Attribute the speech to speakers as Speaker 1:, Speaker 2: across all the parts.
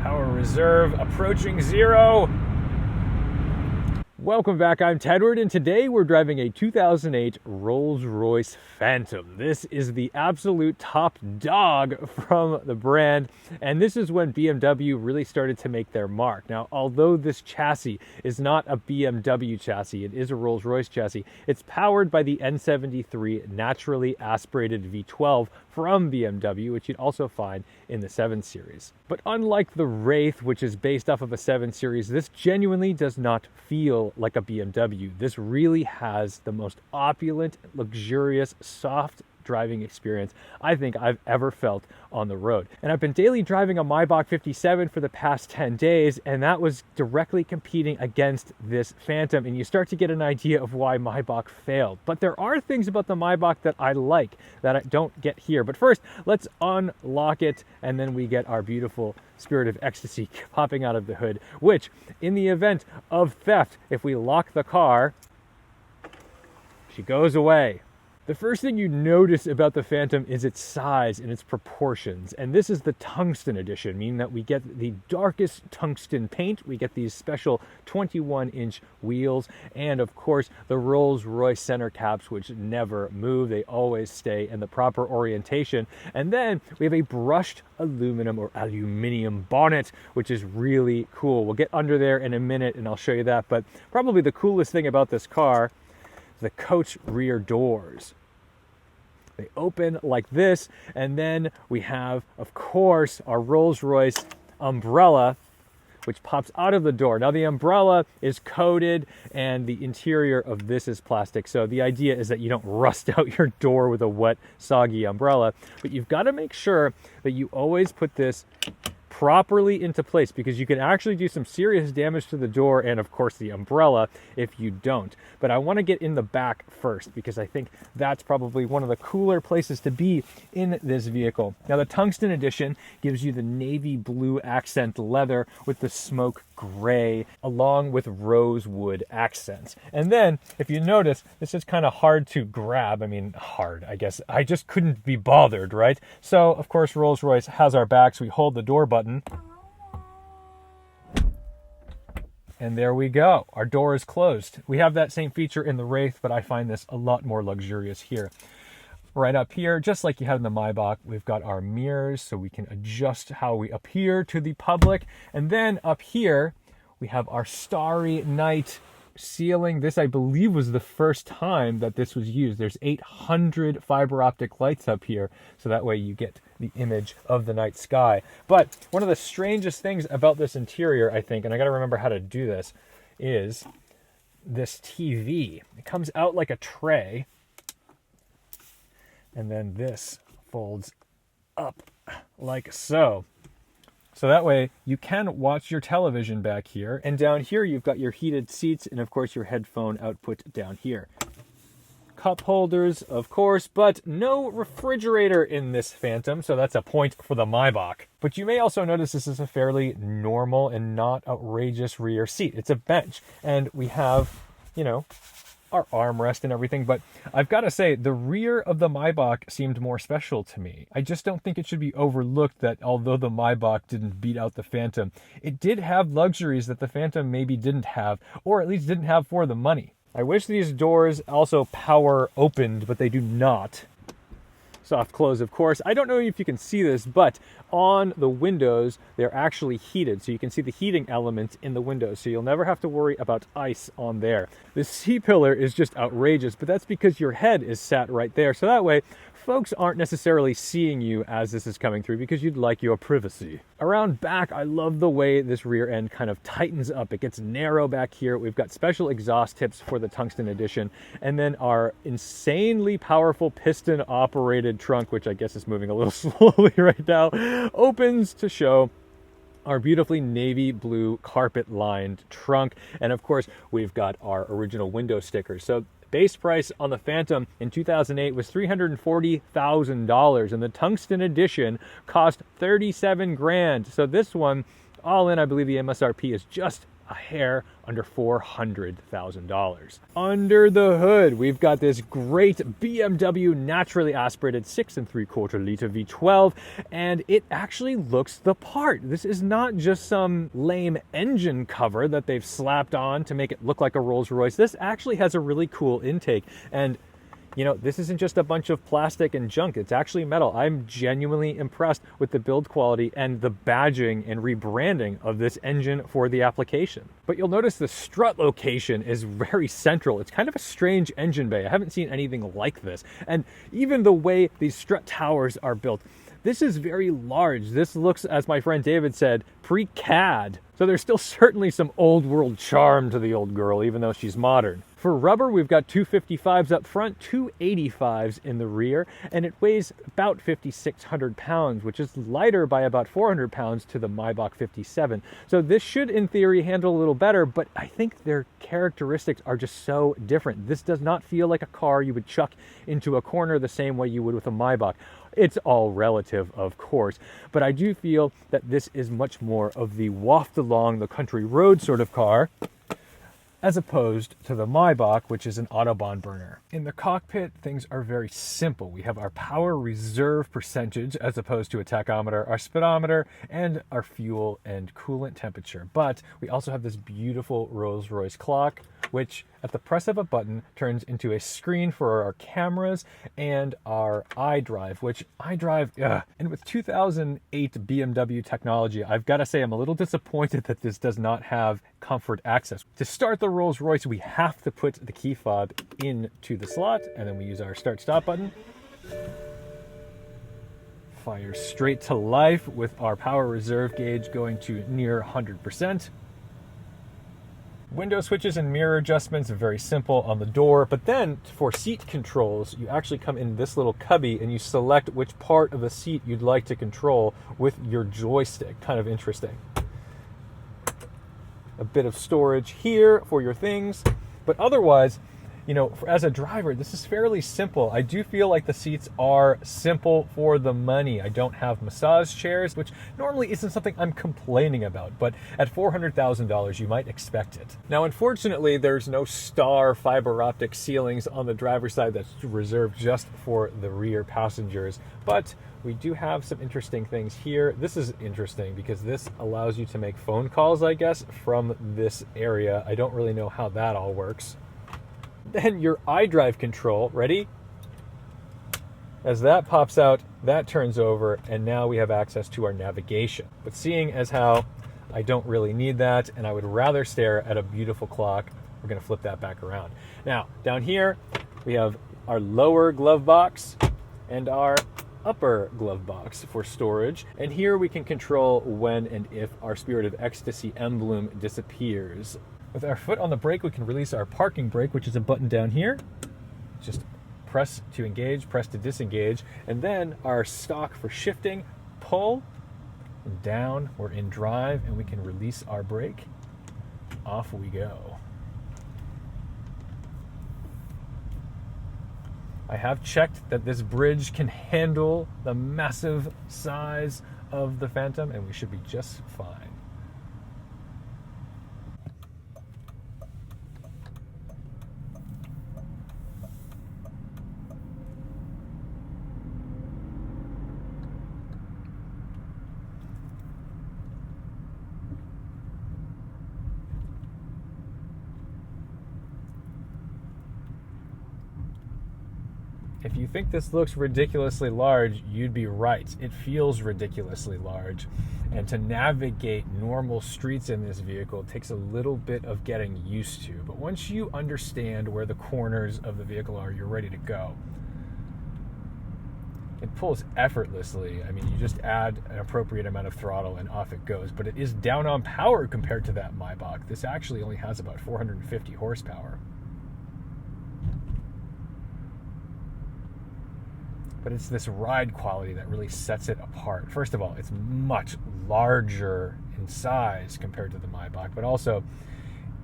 Speaker 1: Power reserve approaching 0. Welcome back, I'm Tedward, and today we're driving a 2008 Rolls-Royce Phantom. This is the absolute top dog from the brand, and this is when BMW really started to make their mark. Now, although this chassis is not a BMW chassis, it is a Rolls-Royce chassis, it's powered by the N73 naturally aspirated V12 from BMW, which you'd also find in the 7 Series. But unlike the Wraith, which is based off of a 7 Series, this genuinely does not feel like a BMW. This really has the most opulent, luxurious, soft driving experience I think I've ever felt on the road. And I've been daily driving a Maybach 57 for the past 10 days, and that was directly competing against this Phantom, and you start to get an idea of why Maybach failed. But there are things about the Maybach that I like that I don't get here. But first, let's unlock it, and then we get our beautiful Spirit of Ecstasy popping out of the hood, which, in the event of theft, if we lock the car, she goes away. The first thing you notice about the Phantom is its size and its proportions, and this is the Tungsten edition, meaning that we get the darkest tungsten paint, we get these special 21-inch wheels, and of course the Rolls-Royce center caps, which never move. They always stay in the proper orientation. And then we have a brushed aluminum or aluminium bonnet, which is really cool. We'll get under there in a minute and I'll show you that, but probably the coolest thing about this car, the coach rear doors. They open like this, and then we have, of course, our Rolls-Royce umbrella, which pops out of the door. Now, the umbrella is coated, and the interior of this is plastic, so the idea is that you don't rust out your door with a wet, soggy umbrella, but you've got to make sure that you always put this properly into place, because you can actually do some serious damage to the door and of course the umbrella if you don't. But I want to get in the back first, because I think that's probably one of the cooler places to be in this vehicle. Now, the Tungsten edition gives you the navy blue accent leather with the smoke gray along with rosewood accents. And then if you notice, this is kind of hard to grab. I mean, hard, I guess. I just couldn't be bothered, right? So of course Rolls-Royce has our backs. We hold the door button, and there we go. Our door is closed. We have that same feature in the Wraith, but I find this a lot more luxurious here. Right up here, just like you had in the Maybach, we've got our mirrors so we can adjust how we appear to the public. And then up here, we have our Starry Night ceiling. This, I believe, was the first time that this was used. There's 800 fiber optic lights up here, so that way you get the image of the night sky. But one of the strangest things about this interior, I think, and I got to remember how to do this, is this TV. It comes out like a tray, and then this folds up like so. So that way you can watch your television back here. And down here you've got your heated seats and of course your headphone output down here. Cup holders, of course, but no refrigerator in this Phantom, so that's a point for the Maybach. But you may also notice this is a fairly normal and not outrageous rear seat. It's a bench, and we have, you know, our armrest and everything, but I've got to say the rear of the Maybach seemed more special to me. I just don't think it should be overlooked that although the Maybach didn't beat out the Phantom, it did have luxuries that the Phantom maybe didn't have, or at least didn't have for the money. I wish these doors also power opened, but they do not. Soft close, of course. I don't know if you can see this, but on the windows, they're actually heated. So you can see the heating element in the windows. So you'll never have to worry about ice on there. The C-pillar is just outrageous, but that's because your head is sat right there. So that way, folks aren't necessarily seeing you as this is coming through because you'd like your privacy. Around back, I love the way this rear end kind of tightens up. It gets narrow back here. We've got special exhaust tips for the Tungsten edition, and then our insanely powerful piston-operated trunk, which I guess is moving a little slowly right now, opens to show our beautifully navy blue carpet-lined trunk. And of course, we've got our original window stickers. So base price on the Phantom in 2008 was $340,000, and the Tungsten edition cost $37,000. So this one, all in, I believe the MSRP is just a hair under $400,000. Under the hood, we've got this great BMW naturally aspirated 6 3/4 liter V12, and it actually looks the part. This is not just some lame engine cover that they've slapped on to make it look like a Rolls-Royce. This actually has a really cool intake, and you know, this isn't just a bunch of plastic and junk. It's actually metal. I'm genuinely impressed with the build quality and the badging and rebranding of this engine for the application. But you'll notice the strut location is very central. It's kind of a strange engine bay. I haven't seen anything like this. And even the way these strut towers are built, this is very large. This looks, as my friend David said, pre-CAD. So there's still certainly some old world charm to the old girl, even though she's modern. For rubber, we've got 255s up front, 285s in the rear, and it weighs about 5,600 pounds, which is lighter by about 400 pounds to the Maybach 57. So this should, in theory, handle a little better, but I think their characteristics are just so different. This does not feel like a car you would chuck into a corner the same way you would with a Maybach. It's all relative, of course, but I do feel that this is much more of the waft along the country road sort of car, as opposed to the Maybach, which is an Autobahn burner. In the cockpit, things are very simple. We have our power reserve percentage as opposed to a tachometer, our speedometer, and our fuel and coolant temperature. But we also have this beautiful Rolls-Royce clock, which at the press of a button turns into a screen for our cameras and our iDrive, which iDrive, and with 2008 BMW technology, I've got to say I'm a little disappointed that this does not have comfort access. To start the Rolls-Royce, we have to put the key fob into the slot, and then we use our start-stop button. Fire straight to life with our power reserve gauge going to near 100%. Window switches and mirror adjustments are very simple on the door, but then for seat controls, you actually come in this little cubby and you select which part of the seat you'd like to control with your joystick. Kind of interesting. A bit of storage here for your things, but otherwise, you know, as a driver, this is fairly simple. I do feel like the seats are simple for the money. I don't have massage chairs, which normally isn't something I'm complaining about, but at $400,000, you might expect it. Now, unfortunately, there's no star fiber optic ceilings on the driver's side that's reserved just for the rear passengers, but we do have some interesting things here. This is interesting because this allows you to make phone calls, I guess, from this area. I don't really know how that all works. Then your iDrive control, ready? As that pops out, that turns over, and now we have access to our navigation. But seeing as how I don't really need that, and I would rather stare at a beautiful clock, we're gonna flip that back around. Now, down here, we have our lower glove box and our upper glove box for storage. And here we can control when and if our Spirit of Ecstasy emblem disappears. With our foot on the brake, we can release our parking brake, which is a button down here. Just press to engage, press to disengage, and then our stalk for shifting, pull, and down, we're in drive, and we can release our brake. Off we go. I have checked that this bridge can handle the massive size of the Phantom, and we should be just fine. If you think this looks ridiculously large, you'd be right. It feels ridiculously large. And to navigate normal streets in this vehicle takes a little bit of getting used to. But once you understand where the corners of the vehicle are, you're ready to go. It pulls effortlessly. I mean, you just add an appropriate amount of throttle and off it goes. But it is down on power compared to that Maybach. This actually only has about 450 horsepower. But it's this ride quality that really sets it apart. First of all, it's much larger in size compared to the Maybach, but also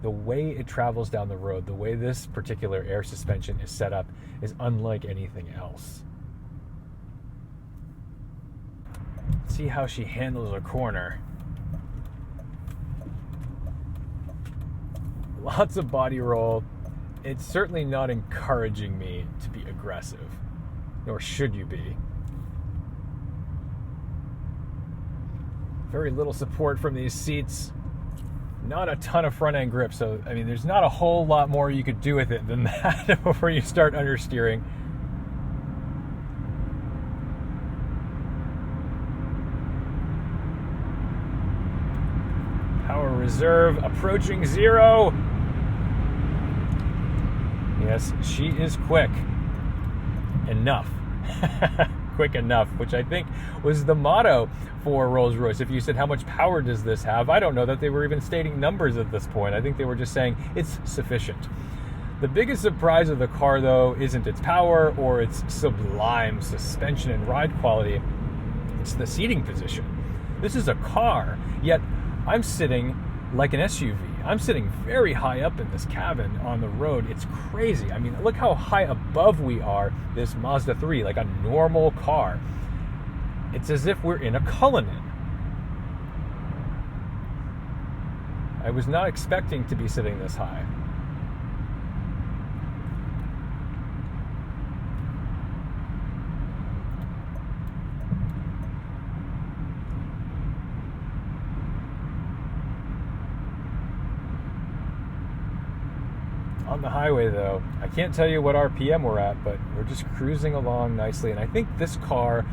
Speaker 1: the way it travels down the road, the way this particular air suspension is set up is unlike anything else. See how she handles a corner. lots of body roll. It's certainly not encouraging me to be aggressive, nor should you be. Very little support from these seats. Not a ton of front end grip, so I mean there's not a whole lot more you could do with it than that before you start understeering. Power reserve approaching 0. Yes, she is quick enough. Quick enough, which I think was the motto for Rolls-Royce. If you said, how much power does this have? I don't know that they were even stating numbers at this point. I think they were just saying it's sufficient. The biggest surprise of the car, though, isn't its power or its sublime suspension and ride quality. It's the seating position. This is a car, yet I'm sitting like an SUV. I'm sitting very high up in this cabin on the road. It's crazy. I mean, look how high above we are this Mazda 3, like a normal car. It's as if we're in a Cullinan. I was not expecting to be sitting this high. On the highway, though, I can't tell you what RPM we're at, but we're just cruising along nicely. And I think this car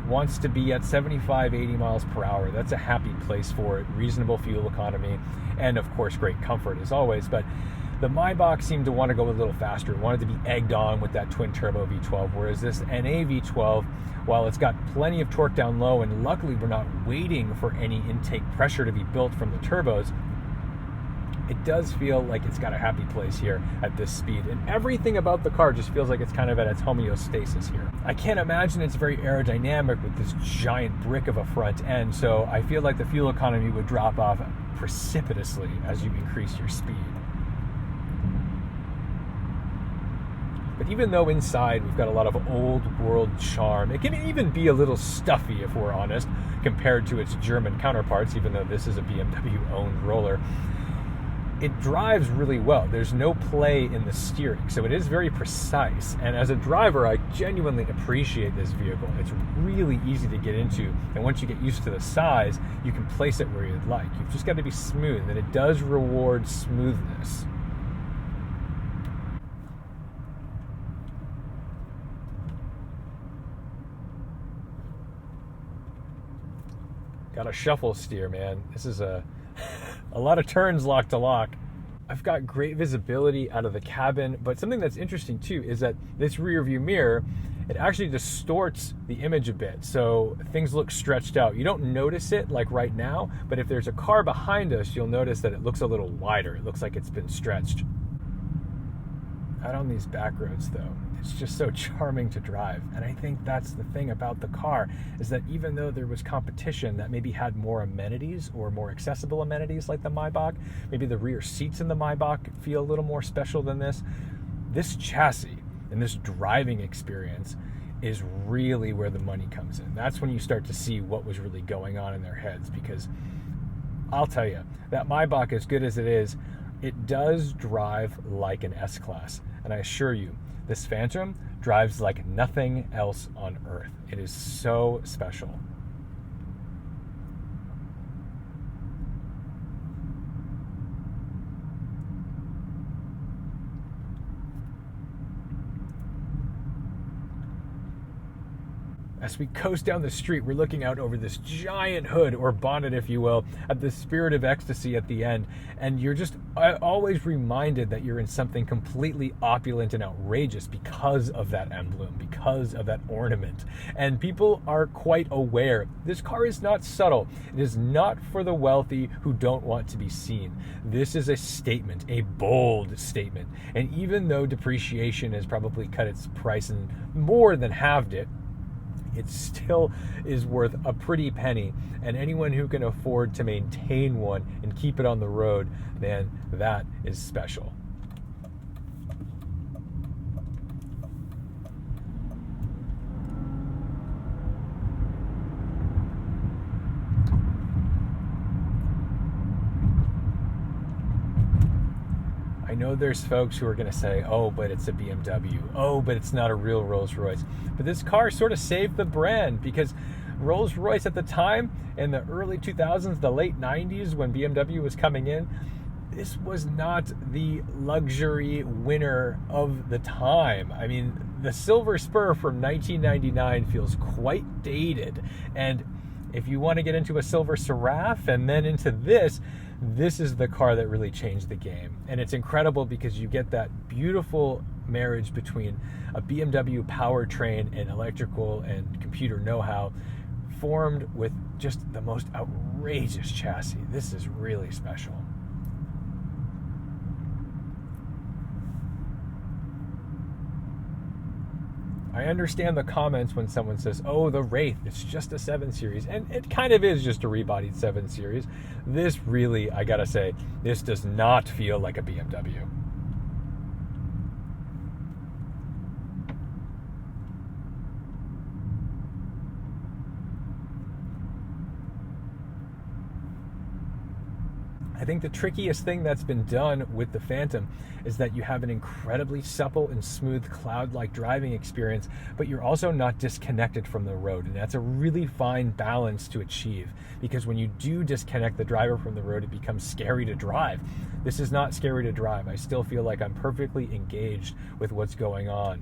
Speaker 1: wants to be at 75, 80 miles per hour. That's a happy place for it. Reasonable fuel economy, and of course, great comfort as always. But the Maybach seemed to want to go a little faster. It wanted to be egged on with that twin-turbo V12, whereas this NA V12, while it's got plenty of torque down low, and luckily we're not waiting for any intake pressure to be built from the turbos, it does feel like it's got a happy place here at this speed. And everything about the car just feels like it's kind of at its homeostasis here. I can't imagine it's very aerodynamic with this giant brick of a front end, so I feel like the fuel economy would drop off precipitously as you increase your speed. But even though inside we've got a lot of old world charm, it can even be a little stuffy, if we're honest, compared to its German counterparts, even though this is a BMW-owned roller. It drives really well. There's no play in the steering, so it is very precise. And as a driver, I genuinely appreciate this vehicle. It's really easy to get into, and once you get used to the size, you can place it where you'd like. You've just got to be smooth, and it does reward smoothness. Got to shuffle steer, man. This is a lot of turns lock to lock. I've got great visibility out of the cabin, but something that's interesting too is that this rear view mirror, it actually distorts the image a bit, so things look stretched out. You don't notice it like right now, but if there's a car behind us, you'll notice that it looks a little wider. It looks like it's been stretched. Out on these back roads though, it's just so charming to drive. And I think that's the thing about the car, is that even though there was competition that maybe had more amenities or more accessible amenities like the Maybach, maybe the rear seats in the Maybach feel a little more special than this chassis and this driving experience is really where the money comes in. That's when you start to see what was really going on in their heads, because I'll tell you, that Maybach, as good as it is, it does drive like an S-Class. And I assure you, this Phantom drives like nothing else on earth. It is so special. As we coast down the street, we're looking out over this giant hood, or bonnet if you will, at the Spirit of Ecstasy at the end, and you're just always reminded that you're in something completely opulent and outrageous because of that emblem, because of that ornament. And people are quite aware. This car is not subtle. It is not for the wealthy who don't want to be seen. This is a statement, a bold statement. And even though depreciation has probably cut its price and more than halved it, it still is worth a pretty penny, and anyone who can afford to maintain one and keep it on the road, man, that is special. know there's folks who are going to say, oh, but it's a BMW. Oh, but it's not a real Rolls-Royce. But this car sort of saved the brand, because Rolls-Royce at the time, in the early 2000s, the late 90s, when BMW was coming in, this was not the luxury winner of the time. I mean, the Silver Spur from 1999 feels quite dated. And if you want to get into a Silver Seraph and then into this is the car that really changed the game. And it's incredible because you get that beautiful marriage between a BMW powertrain and electrical and computer know-how, formed with just the most outrageous chassis. This is really special. I understand the comments when someone says, oh, the Wraith, it's just a 7 Series. And it kind of is just a rebodied 7 Series. This really, I gotta say, this does not feel like a BMW. I think the trickiest thing that's been done with the Phantom is that you have an incredibly supple and smooth cloud-like driving experience, but you're also not disconnected from the road. And that's a really fine balance to achieve, because when you do disconnect the driver from the road, it becomes scary to drive. This is not scary to drive. I still feel like I'm perfectly engaged with what's going on.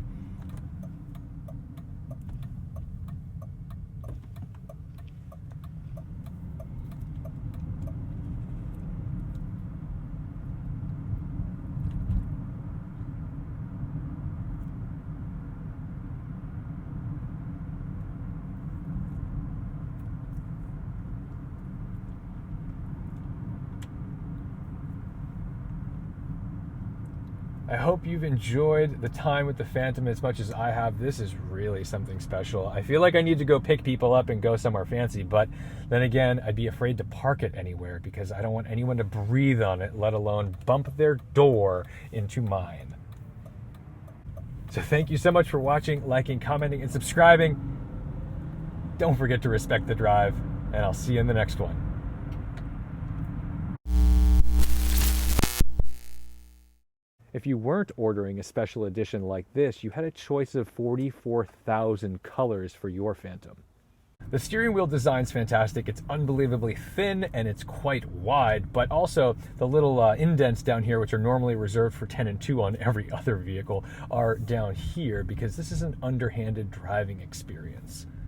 Speaker 1: I hope you've enjoyed the time with the Phantom as much as I have. This is really something special. I feel like I need to go pick people up and go somewhere fancy, but then again, I'd be afraid to park it anywhere because I don't want anyone to breathe on it, let alone bump their door into mine. So thank you so much for watching, liking, commenting, and subscribing. Don't forget to respect the drive, and I'll see you in the next one. If you weren't ordering a special edition like this, you had a choice of 44,000 colors for your Phantom. The steering wheel design's fantastic. It's unbelievably thin and it's quite wide, but also the little indents down here, which are normally reserved for 10 and 2 on every other vehicle, are down here because this is an underhanded driving experience.